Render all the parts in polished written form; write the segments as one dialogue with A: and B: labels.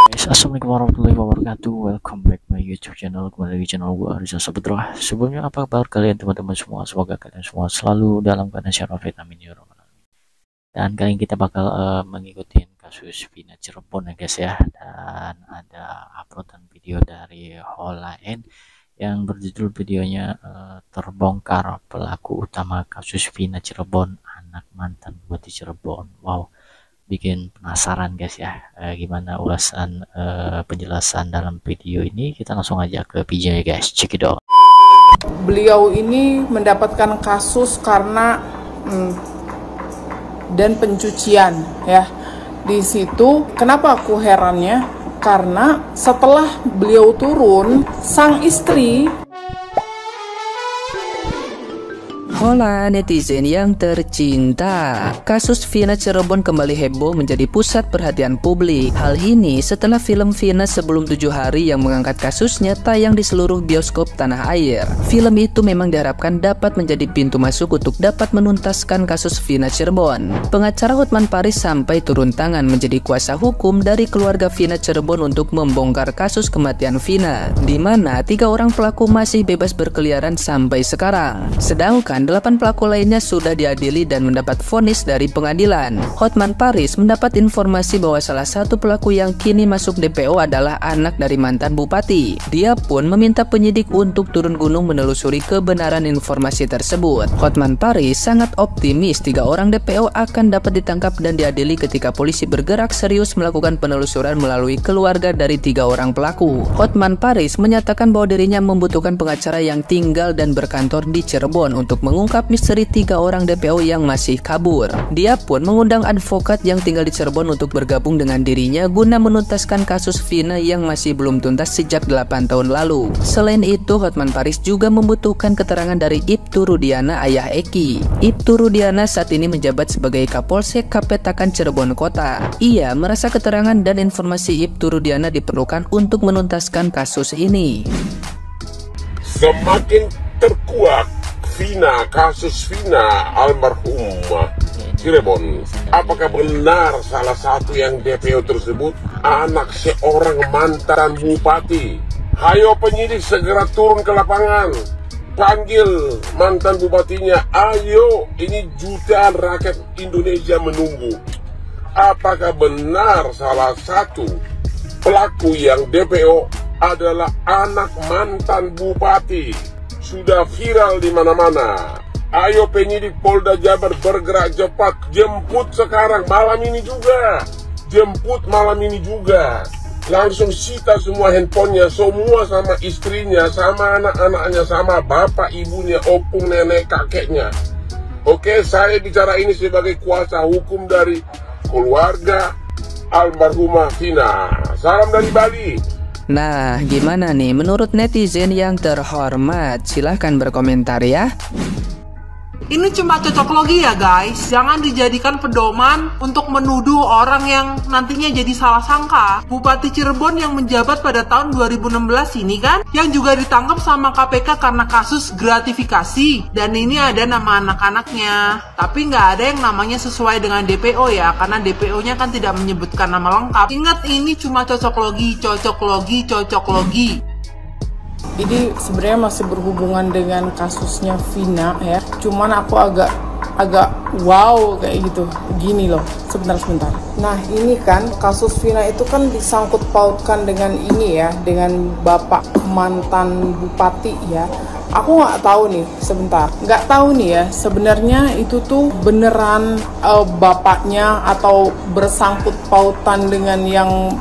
A: Guys, assalamualaikum warahmatullahi wabarakatuh. Welcome back my YouTube channel. Kembali di channel gue Rizal Saputra. Sebelumnya apa kabar kalian teman-teman semua? Semoga kalian semua selalu dalam keadaan sehat walafiat, amin ya rabbal alamin. Dan kali ini kita bakal mengikuti kasus Vina Cirebon ya guys ya. Dan ada uploadan video dari Holaen yang berjudul videonya terbongkar pelaku utama kasus Vina Cirebon, anak mantan bupati Cirebon. Wow, bikin penasaran guys ya, gimana ulasan penjelasan dalam video ini. Kita langsung aja ke video ya guys, check it out.
B: Beliau ini mendapatkan kasus karena dan pencucian ya. Di situ kenapa aku herannya, karena setelah beliau turun, sang istri
C: Hola netizen yang tercinta, kasus Vina Cirebon kembali heboh menjadi pusat perhatian publik. Hal ini setelah film Vina sebelum 7 hari yang mengangkat kasusnya tayang di seluruh bioskop tanah air. Film itu memang diharapkan dapat menjadi pintu masuk untuk dapat menuntaskan kasus Vina Cirebon. Pengacara Hotman Paris sampai turun tangan menjadi kuasa hukum dari keluarga Vina Cirebon untuk membongkar kasus kematian Vina, di mana 3 orang pelaku masih bebas berkeliaran sampai sekarang. Sedangkan 8 pelaku lainnya sudah diadili dan mendapat vonis dari pengadilan. Hotman Paris mendapat informasi bahwa salah satu pelaku yang kini masuk DPO adalah anak dari mantan bupati. Dia pun meminta penyidik untuk turun gunung menelusuri kebenaran informasi tersebut. Hotman Paris sangat optimis 3 orang DPO akan dapat ditangkap dan diadili ketika polisi bergerak serius melakukan penelusuran melalui keluarga dari 3 orang pelaku. Hotman Paris menyatakan bahwa dirinya membutuhkan pengacara yang tinggal dan berkantor di Cirebon untuk mengungkap misteri 3 orang DPO yang masih kabur. Dia pun mengundang advokat yang tinggal di Cirebon untuk bergabung dengan dirinya guna menuntaskan kasus Vina yang masih belum tuntas sejak 8 tahun lalu. Selain itu, Hotman Paris juga membutuhkan keterangan dari Ibtu Rudiana, ayah Eki. Ibtu Rudiana saat ini menjabat sebagai Kapolsek Kapetakan Cirebon Kota. Ia merasa keterangan dan informasi Ibtu Rudiana diperlukan untuk menuntaskan kasus ini.
D: Semakin terkuak kasus Vina almarhumah Cirebon. Apakah benar salah satu yang DPO tersebut anak seorang mantan bupati? Hayo penyidik segera turun ke lapangan, panggil mantan bupatinya. Ayo, ini jutaan rakyat Indonesia menunggu. Apakah benar salah satu pelaku yang DPO adalah anak mantan bupati? Sudah viral di mana-mana. Ayo penyidik Polda Jabar bergerak cepat, jemput sekarang, malam ini juga. Jemput malam ini juga. Langsung sita semua handphonenya, semua sama istrinya, sama anak-anaknya, sama bapak, ibunya, opung, nenek, kakeknya. Oke, saya bicara ini sebagai kuasa hukum dari keluarga almarhumah Vina. Salam dari Bali.
C: Nah, gimana nih menurut netizen yang terhormat? Silahkan berkomentar ya.
B: ini cuma cocok logi ya guys, jangan dijadikan pedoman untuk menuduh orang yang nantinya jadi salah sangka. Bupati Cirebon yang menjabat pada tahun 2016 ini kan, yang juga ditangkap sama KPK karena kasus gratifikasi, dan ini ada nama anak-anaknya, tapi nggak ada yang namanya sesuai dengan DPO ya, karena DPO-nya kan tidak menyebutkan nama lengkap. Ingat, ini cuma cocok logi, cocok logi, cocok logi. Ini sebenarnya masih berhubungan dengan kasusnya Vina ya. Cuman aku agak wow kayak gitu. Gini loh, sebentar. Nah, ini kan kasus Vina itu kan disangkut pautkan dengan ini ya, dengan bapak mantan bupati ya. Aku nggak tahu nih, nggak tahu nih ya, sebenarnya itu tuh beneran bapaknya atau bersangkut pautan dengan yang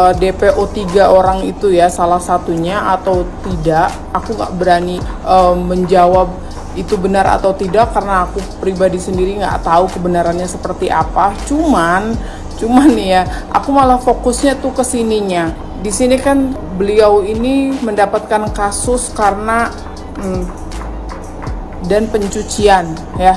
B: DPO 3 orang itu ya, salah satunya atau tidak. Aku nggak berani menjawab itu benar atau tidak, karena aku pribadi sendiri nggak tahu kebenarannya seperti apa. Cuman nih ya, aku malah fokusnya tuh ke sininya. Di sini kan beliau ini mendapatkan kasus karena dan pencucian ya.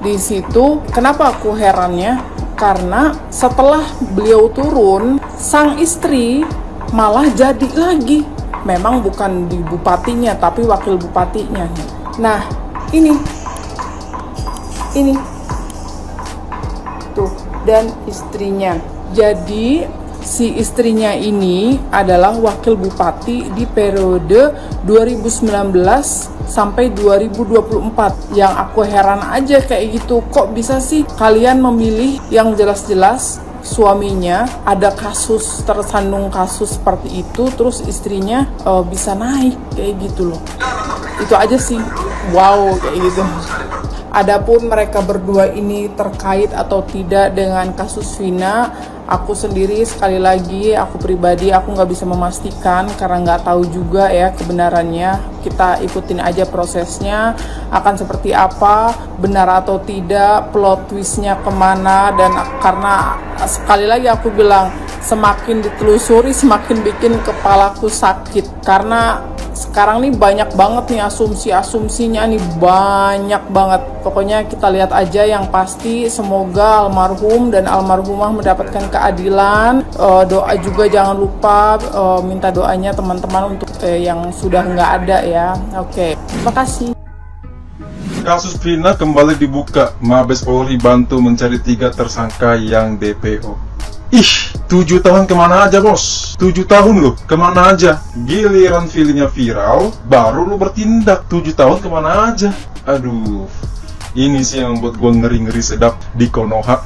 B: Di situ kenapa aku herannya, karena setelah beliau turun, sang istri malah jadi lagi. Memang bukan di bupatinya, tapi wakil bupatinya. Nah, ini tuh, dan istrinya. Jadi si istrinya ini adalah wakil bupati di periode 2019 sampai 2024. Yang aku heran aja kayak gitu, kok bisa sih kalian memilih yang jelas-jelas suaminya ada kasus, tersandung kasus seperti itu, terus istrinya bisa naik kayak gitu loh. Itu aja sih, wow kayak gitu. Adapun mereka berdua ini terkait atau tidak dengan kasus Vina, aku sendiri sekali lagi, aku pribadi aku nggak bisa memastikan karena nggak tahu juga ya kebenarannya. Kita ikutin aja prosesnya akan seperti apa, benar atau tidak, plot twistnya kemana. Dan karena sekali lagi aku bilang, semakin ditelusuri semakin bikin kepalaku sakit, karena sekarang nih banyak banget nih asumsi-asumsinya nih, banyak banget. Pokoknya kita lihat aja, yang pasti semoga almarhum dan almarhumah mendapatkan keadilan. Doa juga jangan lupa minta doanya teman-teman untuk yang sudah nggak ada ya. Oke, terima kasih.
E: Kasus Vina kembali dibuka. Mabes Polri bantu mencari 3 tersangka yang DPO. Ih, 7 tahun kemana aja bos? 7 tahun loh, kemana aja? Giliran filmnya viral, baru lu bertindak. 7 tahun kemana aja? Aduh, ini sih yang membuat gue ngeri-ngeri sedap di Konoha.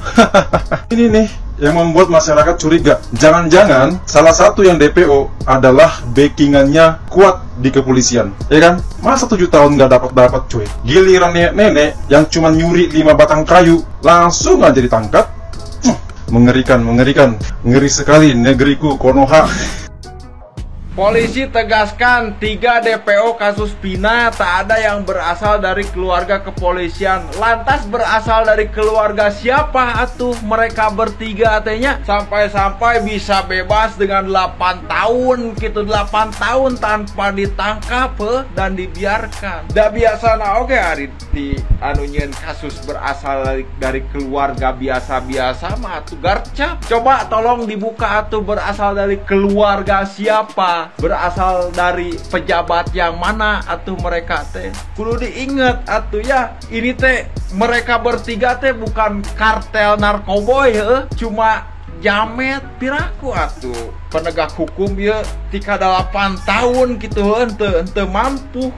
E: Ini nih yang membuat masyarakat curiga. Jangan-jangan salah satu yang DPO adalah backingannya kuat di kepolisian, ya kan? Masa 7 tahun nggak dapat cuy? Giliran nenek yang cuma nyuri 5 batang kayu, langsung aja ditangkap. Mengerikan, ngeri sekali negeriku Konoha.
F: Polisi tegaskan 3 DPO kasus Vina tak ada yang berasal dari keluarga kepolisian. Lantas berasal dari keluarga siapa atuh mereka bertiga artinya? Sampai-sampai bisa bebas dengan 8 tahun gitu, 8 tahun tanpa ditangkap dan dibiarkan. Da biasa oke hari di anunyeun kasus berasal dari keluarga biasa-biasa mah atuh garcap. Coba tolong dibuka atuh berasal dari keluarga siapa? Berasal dari pejabat yang mana atuh mereka teh? Kudu diinget atuh ya, ini teh mereka bertiga teh bukan kartel narkoboy cuma jamet piraku atuh. Penegak hukum ya tika 8 tahun gitu ente mampu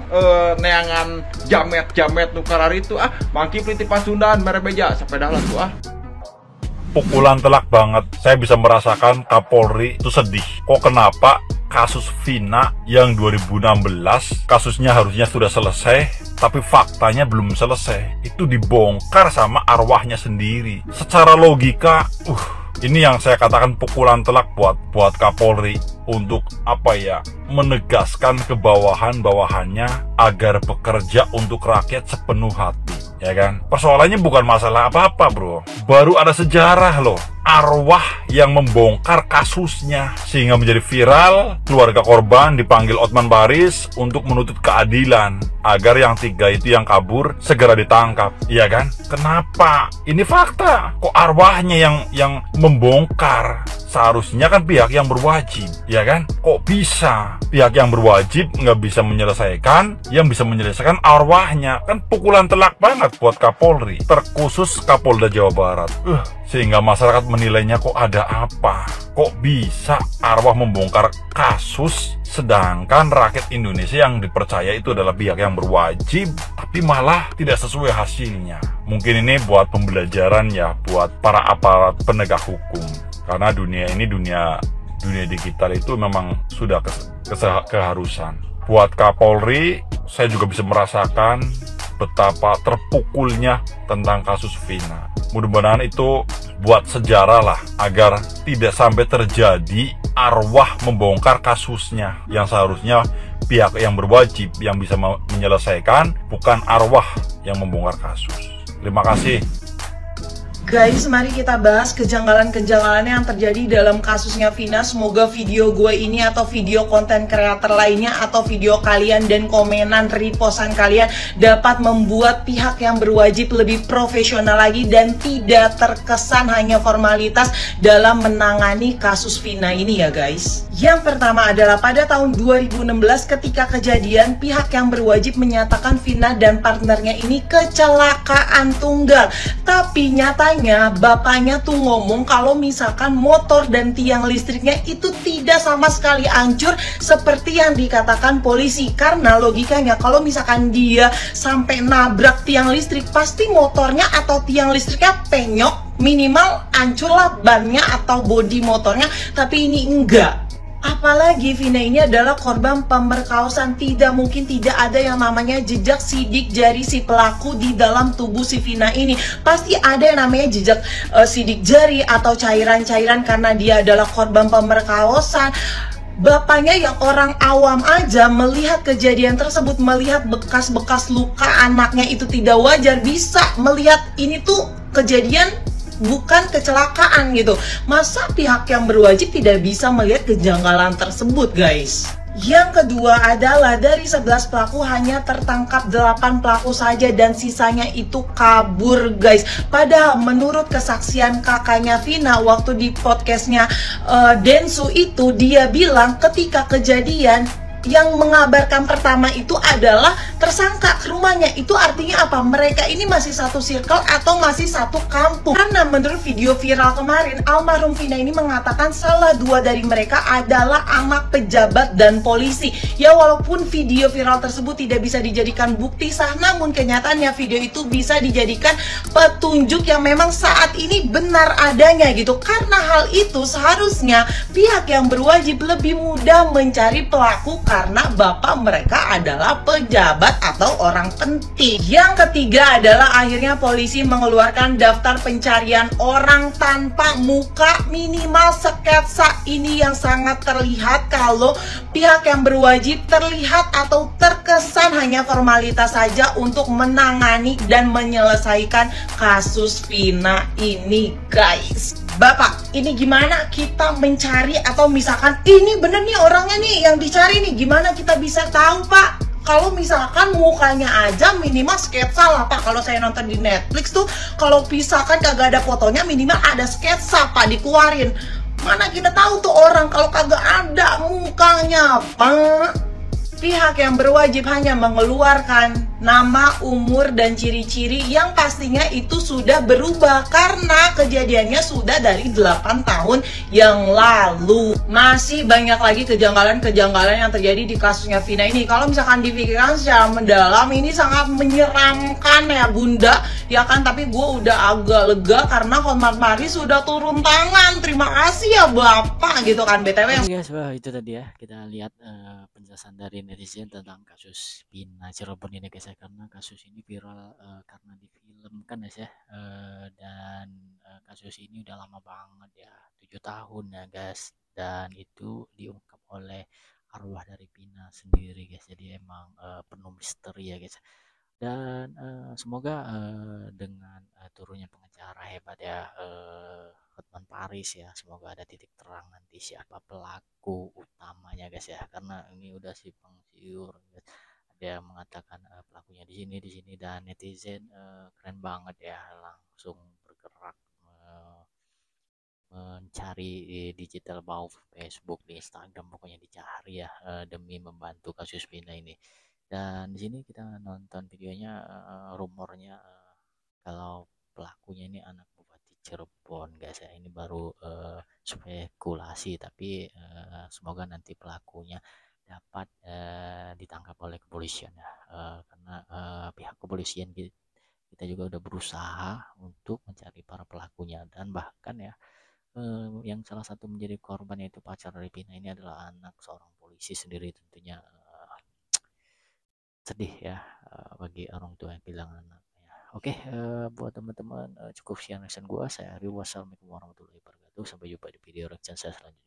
F: neangan jamet-jamet nukarar itu mangki peliti Pasundan merebeja sepeda lah tuh
G: Pukulan telak banget. Saya bisa merasakan Kapolri itu sedih. Kok kenapa kasus Vina yang 2016 kasusnya harusnya sudah selesai, tapi faktanya belum selesai. Itu dibongkar sama arwahnya sendiri. Secara logika, ini yang saya katakan pukulan telak buat Kapolri untuk apa ya, menegaskan ke bawahannya agar bekerja untuk rakyat sepenuh hati. Ya kan? Persoalannya bukan masalah apa-apa bro. Baru ada sejarah loh, arwah yang membongkar kasusnya sehingga menjadi viral. Keluarga korban dipanggil Otman Paris untuk menuntut keadilan agar yang 3 itu yang kabur segera ditangkap. Ya kan? Kenapa? Ini fakta. Kok arwahnya yang membongkar? Seharusnya kan pihak yang berwajib, ya kan? Kok bisa pihak yang berwajib nggak bisa menyelesaikan? Yang bisa menyelesaikan arwahnya. Kan pukulan telak banget buat Kapolri, terkhusus Kapolda Jawa Barat. Sehingga masyarakat menilainya kok ada apa? Kok bisa arwah membongkar kasus sedangkan rakyat Indonesia yang dipercaya itu adalah pihak yang berwajib, tapi malah tidak sesuai hasilnya. Mungkin ini buat pembelajaran ya buat para aparat penegak hukum. Karena dunia digital itu memang sudah keharusan. Buat Kapolri, saya juga bisa merasakan betapa terpukulnya tentang kasus Vina. Mudah-mudahan itu buat sejarah lah, agar tidak sampai terjadi arwah membongkar kasusnya. Yang seharusnya pihak yang berwajib yang bisa menyelesaikan, bukan arwah yang membongkar kasus. Terima kasih.
H: Guys, mari kita bahas kejanggalan-kejanggalan yang terjadi dalam kasusnya Vina. Semoga video gue ini atau video konten kreator lainnya atau video kalian dan komenan repostan kalian dapat membuat pihak yang berwajib lebih profesional lagi dan tidak terkesan hanya formalitas dalam menangani kasus Vina ini ya guys. Yang pertama adalah pada tahun 2016 ketika kejadian, pihak yang berwajib menyatakan Vina dan partnernya ini kecelakaan tunggal. Tapi nyatanya logikanya bapaknya tuh ngomong kalau misalkan motor dan tiang listriknya itu tidak sama sekali hancur seperti yang dikatakan polisi. Karena logikanya kalau misalkan dia sampai nabrak tiang listrik, pasti motornya atau tiang listriknya penyok, minimal hancurlah bannya atau bodi motornya, tapi ini enggak. Apalagi Vina ini adalah korban pemerkosaan, tidak mungkin tidak ada yang namanya jejak sidik jari si pelaku di dalam tubuh si Vina ini. Pasti ada yang namanya jejak sidik jari atau cairan-cairan karena dia adalah korban pemerkosaan. Bapaknya yang orang awam aja melihat kejadian tersebut, melihat bekas-bekas luka anaknya itu tidak wajar, bisa melihat ini tuh kejadian bukan kecelakaan gitu. Masa pihak yang berwajib tidak bisa melihat kejanggalan tersebut, guys? Yang kedua adalah dari 11 pelaku hanya tertangkap 8 pelaku saja dan sisanya itu kabur, guys. Padahal menurut kesaksian kakaknya Vina waktu di podcastnya Densu itu, dia bilang ketika kejadian yang mengabarkan pertama itu adalah tersangka ke rumahnya. Itu artinya apa? Mereka ini masih satu circle atau masih satu kampung. Karena menurut video viral kemarin, almarhum Vina ini mengatakan salah 2 dari mereka adalah anak pejabat dan polisi. Ya walaupun video viral tersebut tidak bisa dijadikan bukti sah, namun kenyataannya video itu bisa dijadikan petunjuk yang memang saat ini benar adanya gitu. Karena hal itu seharusnya pihak yang berwajib lebih mudah mencari pelaku karena bapak mereka adalah pejabat atau orang penting. Yang ketiga adalah akhirnya polisi mengeluarkan daftar pencarian orang tanpa muka, minimal sketsa. Ini yang sangat terlihat kalau pihak yang berwajib terlihat atau terkesan hanya formalitas saja untuk menangani dan menyelesaikan kasus Vina ini, guys. Bapak, ini gimana kita mencari atau misalkan ini bener nih orangnya nih yang dicari nih, gimana kita bisa tahu, Pak? Kalau misalkan mukanya aja minimal sketsa lah, Pak. Kalau saya nonton di Netflix tuh, kalau misalkan kagak ada fotonya minimal ada sketsa, Pak, dikeluarin. Mana kita tahu tuh orang kalau kagak ada mukanya, Pak? Pihak yang berwajib hanya mengeluarkan nama, umur, dan ciri-ciri yang pastinya itu sudah berubah karena kejadiannya sudah dari 8 tahun yang lalu. Masih banyak lagi kejanggalan-kejanggalan yang terjadi di kasusnya Vina ini. Kalau misalkan dipikirkan secara mendalam, ini sangat menyeramkan ya Bunda, ya kan? Tapi gue udah agak lega karena Hotmart Paris sudah turun tangan. Terima kasih ya Bapak gitu kan. BTW
A: Oke guys, wah itu tadi ya, kita lihat penjelasan dari netizen tentang kasus Vina Cirebon ini guys ya. Karena kasus ini viral karena difilmkan guys ya, dan kasus ini udah lama banget ya, 7 tahun ya guys, dan itu diungkap oleh arwah dari Vina sendiri guys. Jadi emang penuh misteri ya guys, dan semoga dengan turunnya pengacara hebat ya, Hotman Paris ya, semoga ada titik terang nanti siapa pelaku utamanya guys ya, karena ini udah simpang siur guys. Ada yang mengatakan pelakunya di sini, dan netizen keren banget ya, langsung bergerak mencari di digital mau Facebook, di Instagram, pokoknya dicari ya, demi membantu kasus Vina ini. Dan di sini kita nonton videonya, rumornya kalau pelakunya ini anak Bupati Cirebon guys ya. Ini baru spekulasi, tapi semoga nanti pelakunya dapat ditangkap oleh kepolisian ya, karena pihak kepolisian kita juga udah berusaha untuk mencari para pelakunya, dan bahkan ya yang salah satu menjadi korban yaitu pacar dari Vina ini adalah anak seorang polisi sendiri. Tentunya sedih ya bagi orang tua yang kehilangan anaknya. Oke, buat teman-teman cukup sekian reaction gua. Saya Ari, wassalamualaikum warahmatullahi wabarakatuh. Sampai jumpa di video reaction saya selanjutnya.